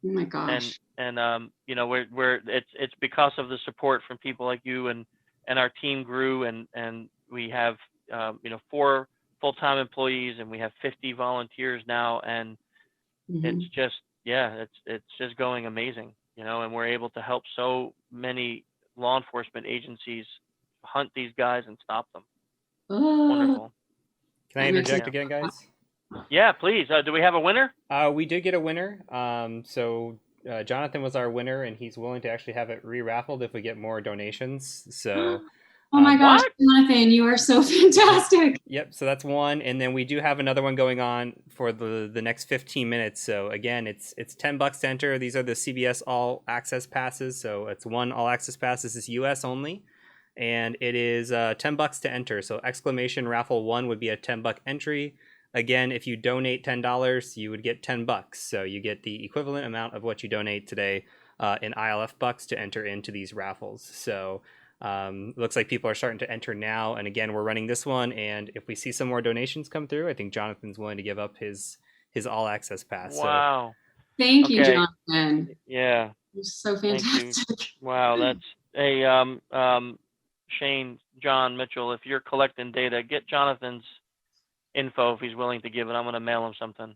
Oh my gosh. And it's because of the support from people like you, and our team grew, and we have 4 full-time employees, and we have 50 volunteers now, and it's just it's just going amazing, and we're able to help so many law enforcement agencies hunt these guys and stop them. Wonderful. Can I interject again, guys? Yeah, please. Do we have a winner? We did get a winner. So Jonathan was our winner, and he's willing to actually have it re-raffled if we get more donations. So. Oh my gosh, Jonathan, you are so fantastic. Yep. So that's one, and then we do have another one going on for the next 15 minutes. So again, it's $10 to enter. These are the CBS All Access passes. So it's one All Access pass. This is US only, and it is $10 to enter. So exclamation raffle 1 would be a $10 entry. Again, if you donate $10, you would get $10. So you get the equivalent amount of what you donate today in ILF bucks to enter into these raffles. So looks like people are starting to enter now. And again, we're running this one. And if we see some more donations come through, I think Jonathan's willing to give up his all access pass. Wow. So, Thank you, Jonathan. Yeah. You're so fantastic. Wow. That's Shane, John Mitchell, if you're collecting data, get Jonathan's info if he's willing to give it. I'm going to mail him something.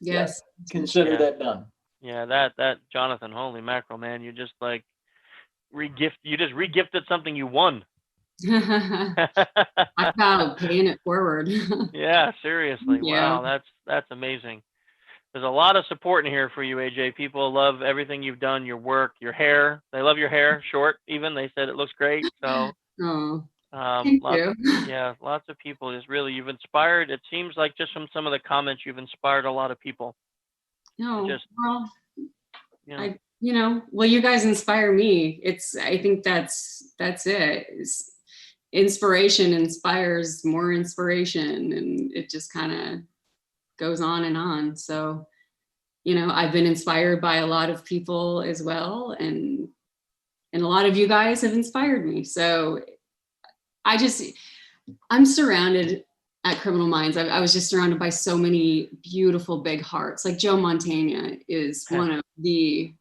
Yes. Consider that done. Yeah, that Jonathan, holy mackerel, man, you just regifted something you won. I'm proud of paying it forward. Yeah, seriously. Yeah. Wow, that's amazing. There's a lot of support in here for you, AJ. People love everything you've done, your work, your hair. They love your hair, short even. They said it looks great. So thank you. Yeah, lots of people. You've inspired. It seems like just from some of the comments, you've inspired a lot of people. You guys inspire me. I think that's it. Inspiration inspires more inspiration, and it just kind of goes on and on. So, I've been inspired by a lot of people as well, and a lot of you guys have inspired me. So I'm surrounded at Criminal Minds. I was just surrounded by so many beautiful big hearts. Like Joe Montana is one of the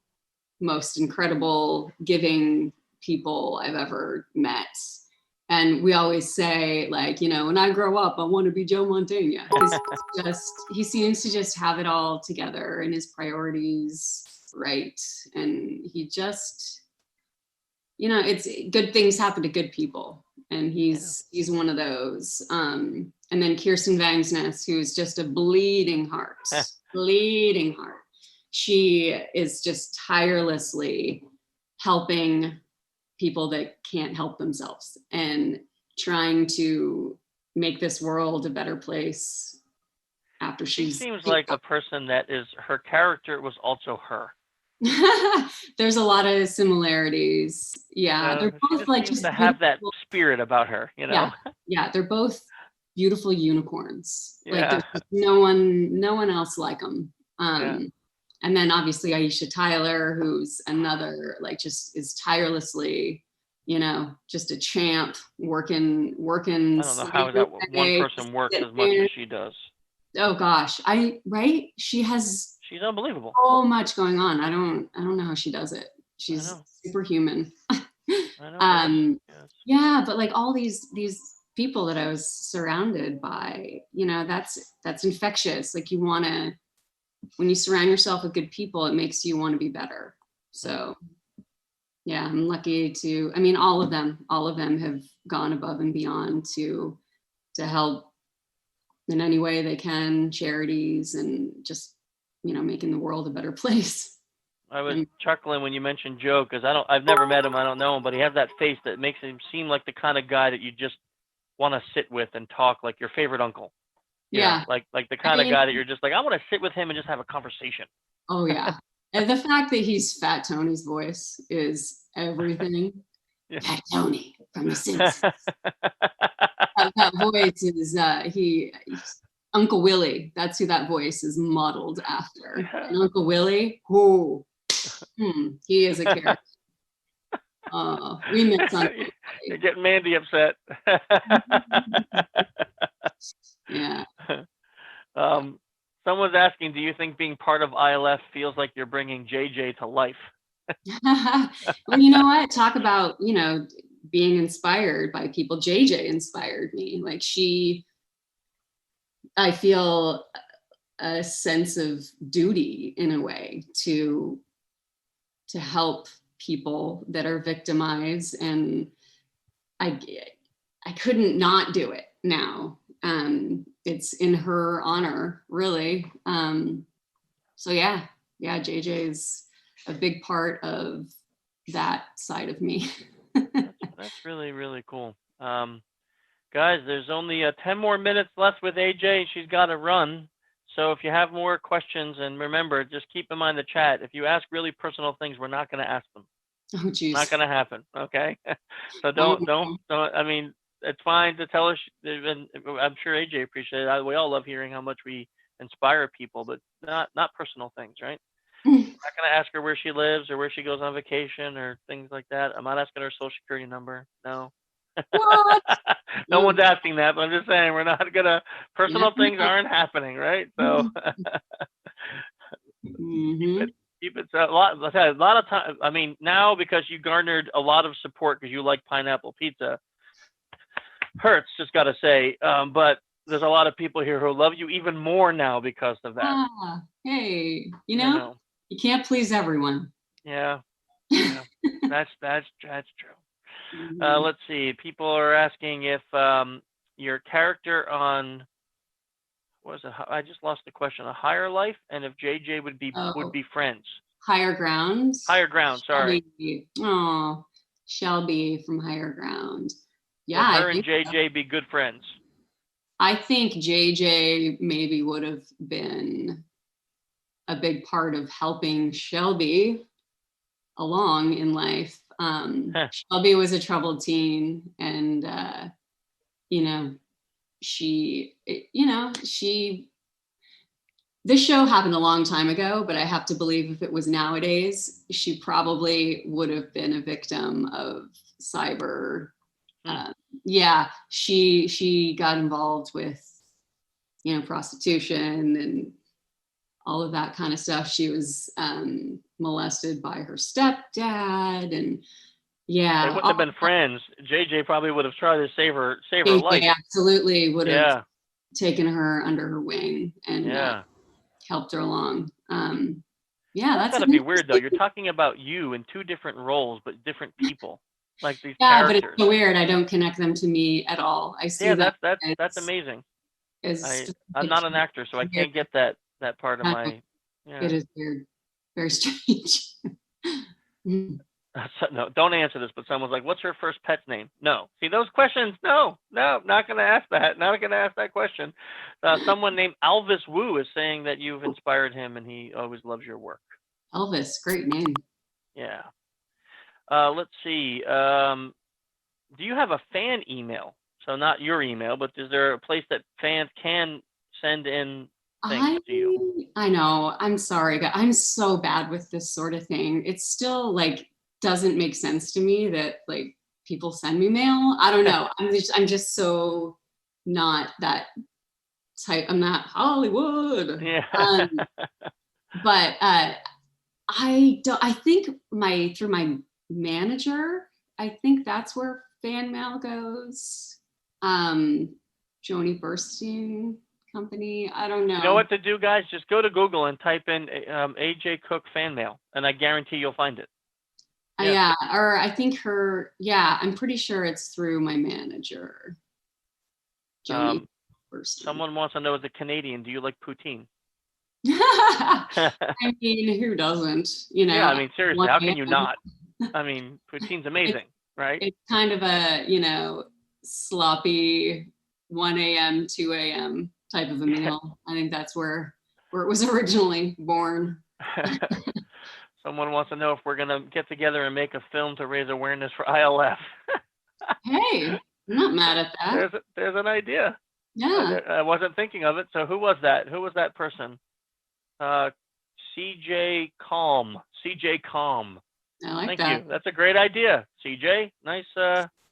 most incredible giving people I've ever met. And we always say, like, you know, when I grow up, I want to be Joe Montana. He seems to just have it all together and his priorities right. And he just, you know, it's good things happen to good people. And he's one of those. And then Kirsten Vangsness, who's just a bleeding heart. She is just tirelessly helping people that can't help themselves and trying to make this world a better place after She seems like a person that is, her character was also her. There's a lot of similarities. Yeah, they're both like just to have that spirit about her, you know. Yeah, they're both beautiful unicorns. Yeah. Like there's no one else like them. And then obviously Aisha Tyler, who's another, like, just is tirelessly, you know, just a champ working. I don't know how that one person works as much as she does. Oh gosh, she's unbelievable. So much going on. I don't know how she does it. She's superhuman. Yeah, but like all these people that I was surrounded by, you know, that's infectious. Like when you surround yourself with good people, it makes you want to be better. So yeah, I'm lucky to, I mean, all of them have gone above and beyond to help in any way they can, charities, and just, you know, making the world a better place. I was chuckling when you mentioned Joe, because I've never met him, I don't know him, but he has that face that makes him seem like the kind of guy that you just want to sit with and talk, like your favorite uncle. You know, like the kind of guy that you're just like, I want to sit with him and just have a conversation. Oh yeah. And the fact that he's Fat Tony's voice is everything. Fat Tony from The Simpsons. That voice is Uncle Willie. That's who that voice is modeled after. And Uncle Willie, he is a character. We miss Uncle Willie. You're getting Mandy upset. Yeah. Someone's asking, do you think being part of ILF feels like you're bringing JJ to life? Well, you know what? Talk about, you know, being inspired by people. JJ inspired me. Like I feel a sense of duty in a way to help people that are victimized, and I couldn't not do it now. It's in her honor, really. So yeah, JJ is a big part of that side of me. That's really, really cool. Guys, there's only 10 more minutes left with AJ. She's got to run. So if you have more questions, and remember, just keep in mind the chat. If you ask really personal things, we're not going to ask them. Oh, geez. Not going to happen. Okay. So don't, I mean, it's fine to tell us. I'm sure AJ appreciates it. We all love hearing how much we inspire people, but not personal things, right? I'm not going to ask her where she lives or where she goes on vacation or things like that. I'm not asking her social security number. No. What? No one's asking that, but I'm just saying we're not going to, personal things aren't happening, right? So keep it a lot of time. I mean, now because you garnered a lot of support because you like pineapple pizza, hurts, just got to say, but there's a lot of people here who love you even more now because of that. Hey, you know, you can't please everyone. Yeah. That's true. Let's see. People are asking if your character on, what was it? I just lost the question. A Higher Life, and if JJ would be friends. Higher Ground. Higher Ground. Sorry. Shelby from Higher Ground. Yeah. Will her and JJ be good friends? I think JJ maybe would have been a big part of helping Shelby along in life. Shelby was a troubled teen, and this show happened a long time ago, but I have to believe if it was nowadays, she probably would have been a victim of cyber. She got involved with, prostitution and all of that kind of stuff. She was molested by her stepdad, and Yeah. They wouldn't have been friends. JJ probably would have tried to save her JJ life. absolutely would have Yeah. taken her under her wing and Yeah. helped her along. Yeah, That's that's gotta be weird though. You're talking about you in two different roles, but different people, like these Yeah, but characters. it's so weird. I don't connect them to me at all. I see that. That's amazing. As I'm not an actor, so I can't get that part of my. Yeah. It is weird, very strange. No, don't answer this. But someone's like, "What's her first pet's name?" No. See those questions? No, not gonna ask that. Not gonna ask that question. Someone named Alvis Wu is saying that you've inspired him, and he always loves your work. Elvis, great name. Yeah. Let's see. Do you have a fan email? So not your email, but is there a place that fans can send in things to you? I know. I'm sorry, but I'm so bad with this sort of thing. It's still like doesn't make sense to me that like people send me mail. I don't know. I'm just so not that type. I'm not Hollywood. Yeah. But I think through my manager, I think that's where fan mail goes. Joni Burstein company. I don't know. You know what to do, guys? Just go to Google and type in AJ Cook fan mail, and I guarantee you'll find it. Yeah, or I think I'm pretty sure it's through my manager. Joni Burstein. Someone wants to know, as a Canadian, do you like poutine? I mean, who doesn't? You know. Yeah, I mean, seriously, how can you not? I mean, poutine's amazing, right? It's kind of a, sloppy 1 a.m., 2 a.m. type of a meal. I think that's where it was originally born. Someone wants to know if we're going to get together and make a film to raise awareness for ILF. Hey, I'm not mad at that. There's an idea. Yeah. I wasn't thinking of it. So who was that? Who was that person? CJ Calm. CJ Calm. I like Thank that. you. That's a great idea, CJ. Nice.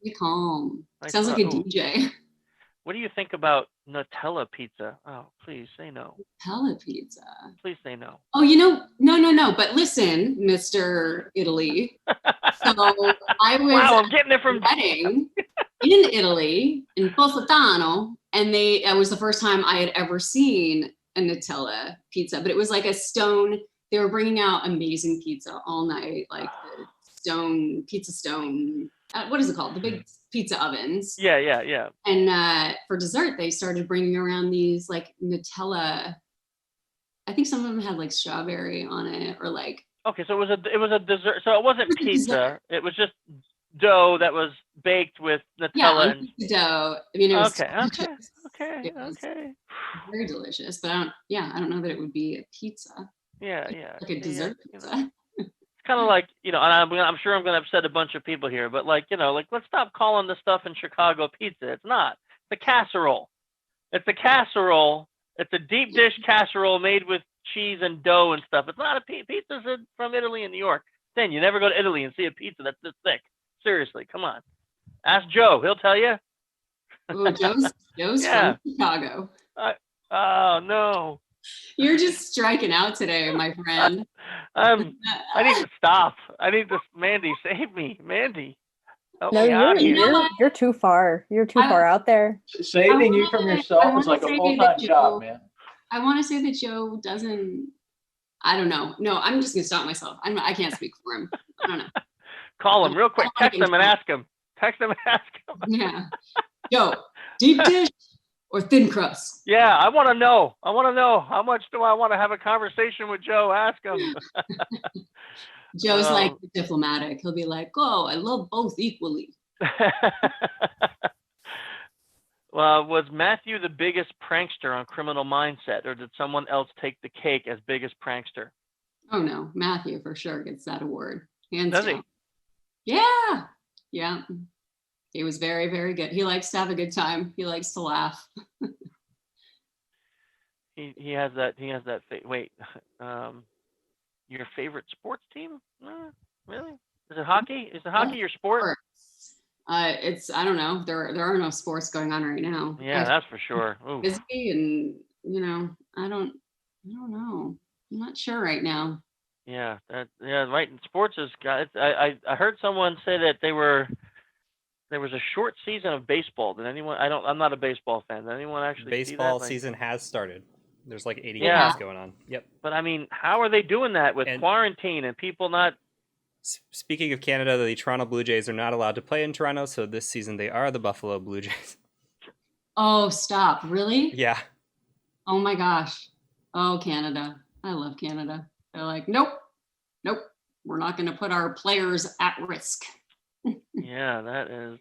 Be calm. Nice Sounds like a DJ. What do you think about Nutella pizza? Oh, please say no. Nutella pizza. Please say no. Oh, no. But listen, Mr. Italy. So I was wow, I'm getting it from wedding in Italy, in Positano, and it was the first time I had ever seen a Nutella pizza, but it was like a stone. They were bringing out amazing pizza all night, like the pizza stone. What is it called? The big pizza ovens. Yeah. And for dessert, they started bringing around these like Nutella. I think some of them had like strawberry on it, or like. Okay, so it was a dessert. So it wasn't pizza. It was just dough that was baked with Nutella. Yeah, dough. I mean, it was okay. Very delicious, but I don't know that it would be a pizza. Yeah. Like a dessert pizza. It's kind of like, and I'm sure I'm going to upset a bunch of people here, but like let's stop calling the stuff in Chicago pizza. It's not. It's a casserole. It's a casserole. It's a deep dish casserole made with cheese and dough and stuff. It's not a pizza's from Italy and New York. Then you never go to Italy and see a pizza that's this thick. Seriously, come on. Ask Joe. He'll tell you. Oh, Joe's from Chicago. Oh no. You're just striking out today, my friend. I need to stop. Mandy, save me. Mandy. No, you're too far. You're too far out there. Saving you from yourself is like a full-time job, man. I want to say that Joe doesn't. I don't know. No, I'm just gonna stop myself. I can't speak for him. I don't know. Call him real quick. Text him and ask him. Yeah. Joe, deep dish or thin crust? Yeah, I want to know. How much do I want to have a conversation with Joe? Ask him. Joe's like diplomatic. He'll be like, "Oh, I love both equally." Well, was Matthew the biggest prankster on Criminal Mindset, or did someone else take the cake as biggest prankster? Oh no, Matthew for sure gets that award. Hands down. Does he? Yeah. He was very, very good. He likes to have a good time. He likes to laugh. He has that. Wait, your favorite sports team? Really? Is it hockey? Is it hockey your sport? It's, I don't know. There are no sports going on right now. Yeah, that's for sure. Ooh. Busy, and I don't know. I'm not sure right now. Yeah, right. Sports is got. I heard someone say that there was a short season of baseball. Did anyone? I'm not a baseball fan. Did anyone actually see Baseball that? Like, season has started. There's like 80 Yeah. games going on. Yep. but I mean, how are they doing that with And- quarantine and people not? Speaking of Canada, the Toronto Blue Jays are not allowed to play in Toronto, so this season they are the Buffalo Blue Jays. Oh, stop. Really? Yeah. Oh my gosh. Oh, Canada. I love Canada. They're like, nope, we're not going to put our players at risk. Yeah, that is.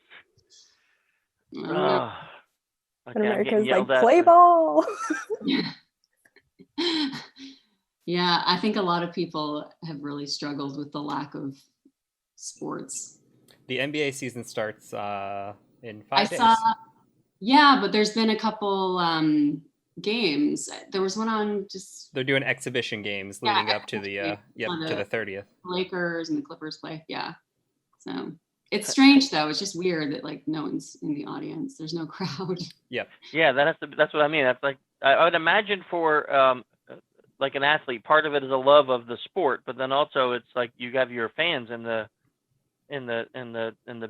I don't know. Okay, And I'm getting America's like, yelled at play for- ball. Yeah, I think a lot of people have really struggled with the lack of sports. The NBA season starts in 5 I days. saw, yeah, but there's been a couple games. There was one on just They're doing exhibition games Yeah, leading up to the on to the- the 30th. Lakers and the Clippers play. Yeah. So it's strange though. It's just weird that like no one's in the audience. There's no crowd. Yeah, that's what I mean. That's like I would imagine for like an athlete, part of it is a love of the sport, but then also it's like you have your fans in the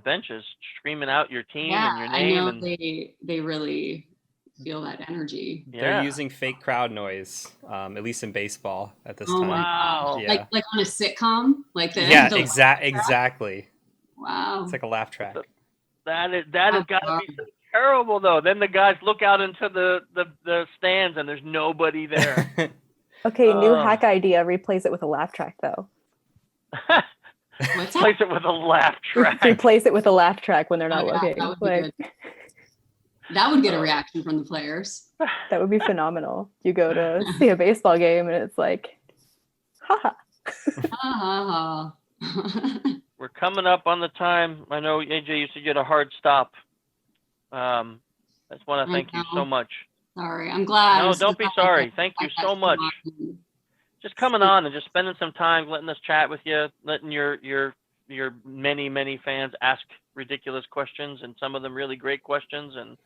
benches screaming out your team and your I name know and they really feel that energy. They're Yeah. using fake crowd noise, at least in baseball at this Oh time. my Wow. gosh. Yeah. Like on a sitcom, like the Yeah, the- exactly. Wow. It's like a laugh track. that has Oh, got to God. be so terrible though. Then the guys look out into the stands and there's nobody there. Okay, new Oh. hack idea. Replace it with a laugh track, though. What's that? Place it with a laugh track. Replace it with a laugh track when they're not Oh, yeah, looking. that would be Like good. That would get a reaction from the players. that would be phenomenal. You go to see a baseball game and it's like, haha. Ah, We're coming up on the time. I know AJ, you said you had a hard stop. I just want to I thank you so know. much. Sorry, I'm glad. No, I'm so don't be glad sorry. that Thank you I got so to much. come on. Just coming on and just spending some time, letting us chat with you, letting your many fans ask ridiculous questions and some of them really great questions and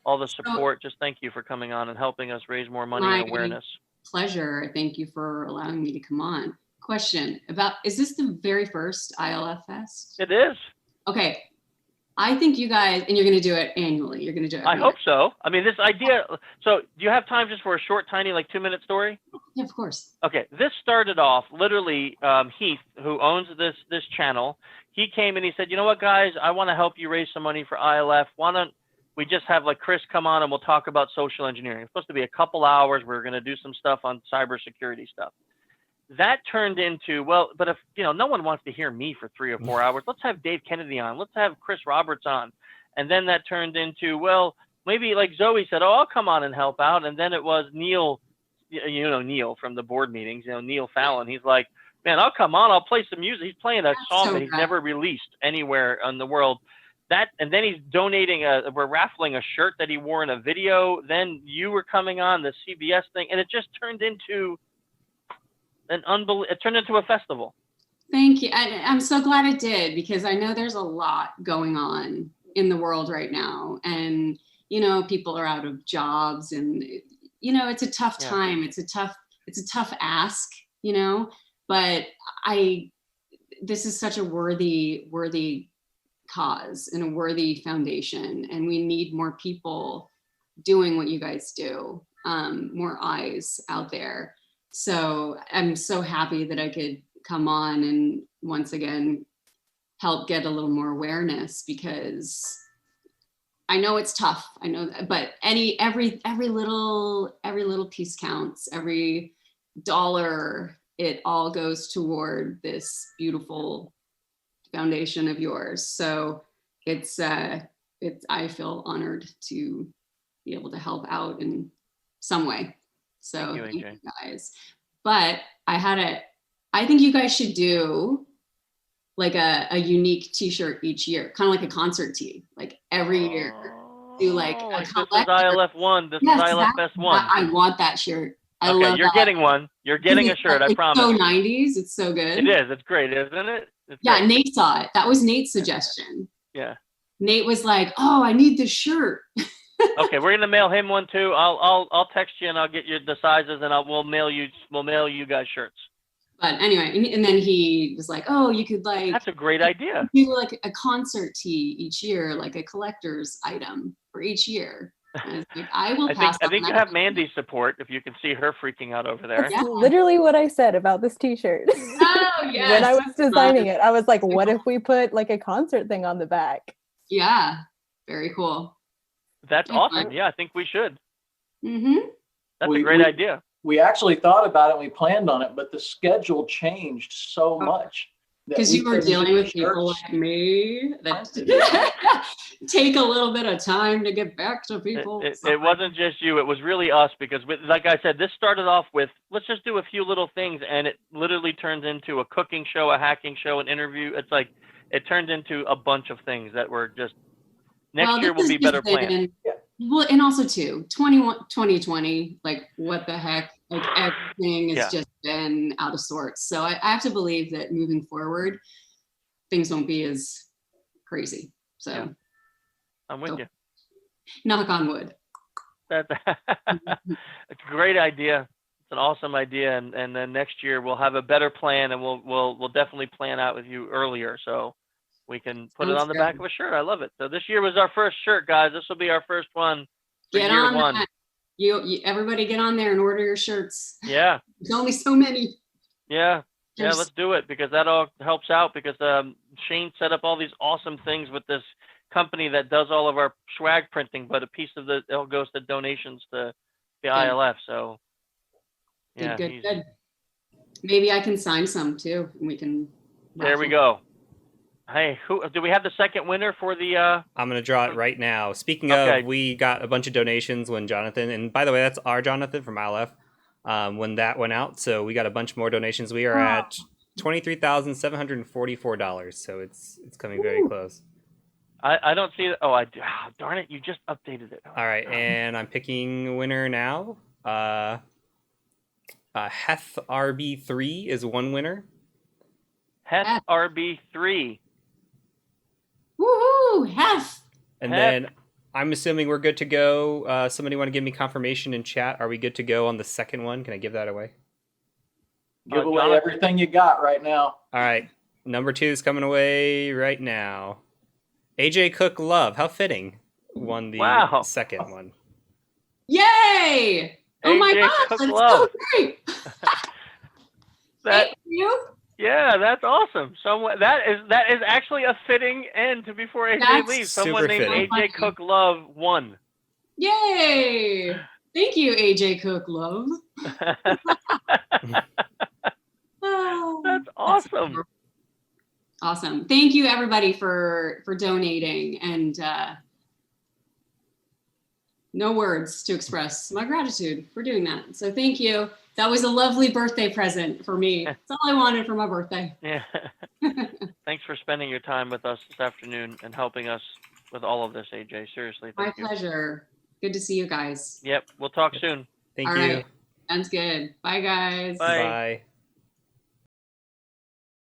all the support. Just thank you for coming on and helping us raise more money and My awareness. Pleasure. Thank you for allowing me to come on. Question about, is this the very first ILFest? It is. Okay. I think you guys, and you're going to do it annually. You're going to do it. I every hope so. I mean, this idea. So, do you have time just for a short, tiny, like 2-minute story? year. Yeah, of course. Okay, this started off literally. Heath, who owns this channel, he came and he said, "You know what, guys? I want to help you raise some money for ILF. Why don't we just have like Chris come on and we'll talk about social engineering? It's supposed to be a couple hours. We're going to do some stuff on cybersecurity stuff." That turned into, well, but if no one wants to hear me for 3 or 4 hours, let's have Dave Kennedy on. Let's have Chris Roberts on. And then that turned into, well, maybe like Zoe said, oh, I'll come on and help out. And then it was Neil, Neil from the board meetings, Neil Fallon. He's like, man, I'll come on. I'll play some music. He's playing a song so that he's good. never released anywhere in the world. And then he's donating we're raffling a shirt that he wore in a video. Then you were coming on the CBS thing. And it just turned into it turned into a festival. Thank you. I'm so glad it did, because I know there's a lot going on in the world right now. And, people are out of jobs and, it's a tough time. It's a tough ask, but this is such a worthy cause and a worthy foundation. And we need more people doing what you guys do, more eyes out there. So I'm so happy that I could come on and once again help get a little more awareness, because I know it's tough. I know that, but every little piece counts. Every dollar, it all goes toward this beautiful foundation of yours. So I feel honored to be able to help out in some way. So Thank you, AJ. guys. But I think you guys should do like a unique t-shirt each year, kind of like a concert tee, like every year. Do like a this is collector. ILF 1. This Yes, is ILF exactly. Fest 1. I want that shirt. I Okay, love you're that. getting one. You're getting a shirt, I It's promise. so 90s. It's so good. It is. It's great, isn't it? It's Yeah, great. Nate saw it. That was Nate's suggestion. Yeah. Nate was like, "Oh, I need this shirt." Okay, we're gonna mail him one too. I'll text you and I'll get you the sizes and we'll mail you guys shirts. But anyway, and then he was like, "Oh, you could like That's a great idea. do like a concert tee each year, like a collector's item for each year." And I was like, "I will I pass." think on you that. have Mandy's support if you can see her freaking out over there. That's Yeah. literally what I said about this T-shirt. Oh When yes. I was designing it, I was like, "What if we put like a concert thing on the back?" Yeah. Very cool. That's Yeah. awesome. Yeah, I think we should. Mm-hmm. That's a great idea. We actually thought about it, and we planned on it, but the schedule changed so much. that Because we you were couldn't dealing get with people shirts like me that printed. take a little bit of time to get back to people. It wasn't just you. It was really us because, like I said, this started off with let's just do a few little things, and it literally turns into a cooking show, a hacking show, an interview. It's like it turned into a bunch of things that were just next year will be better planned. Well, and also too, 2020, like what the heck, like everything has just been out of sorts. So I have to believe that moving forward, things won't be as crazy. So Yeah. I'm with you. Knock on wood. That's it's a great idea. It's an awesome idea, and then next year we'll have a better plan, and we'll definitely plan out with you earlier so we can put it on the back of a shirt. I love it. So this year was our first shirt, guys. This will be our first one for Get year on one. that. You everybody get on there and order your shirts. Yeah. There's only so many. Yeah. Yeah, There's- let's do it because that all helps out because Shane set up all these awesome things with this company that does all of our swag printing, but a piece of it all goes to donations to the ILF. So yeah, Good. Maybe I can sign some too, and we can. There we go. Hey, who do we have the second winner for the? I'm gonna draw it right now. Speaking Okay. of, we got a bunch of donations when Jonathan, and by the way, that's our Jonathan from ILF, when that went out. So we got a bunch more donations. We are at $23,744. So it's coming very close. I don't see it. Oh, darn it! You just updated it. All right, and I'm picking a winner now. Heth RB3 is one winner. Heth RB3. Woohoo! Hef. And Heth. then I'm assuming we're good to go. Somebody want to give me confirmation in chat? Are we good to go on the second one? Can I give that away? Give away Jonathan. everything you got right now. All right, number 2 is coming away right now. AJ Cook Love, how fitting, won the second one. Yay! Oh my AJ gosh, Cook that's Love. so great. That Thank you. yeah, that's awesome. Someone that is actually a fitting end to before AJ That's leaves. Someone super named fitting. AJ Cook Love won. Yay! Thank you, AJ Cook Love. Oh, That's awesome. Awesome. Thank you everybody for donating, and no words to express my gratitude for doing that. So thank you. That was a lovely birthday present for me. That's all I wanted for my birthday. Yeah. Thanks for spending your time with us this afternoon and helping us with all of this, AJ. Seriously, My thank you. pleasure. Good to see you guys. Yep, we'll talk soon. Thank All you. right. Sounds good. Bye guys. Bye. Bye.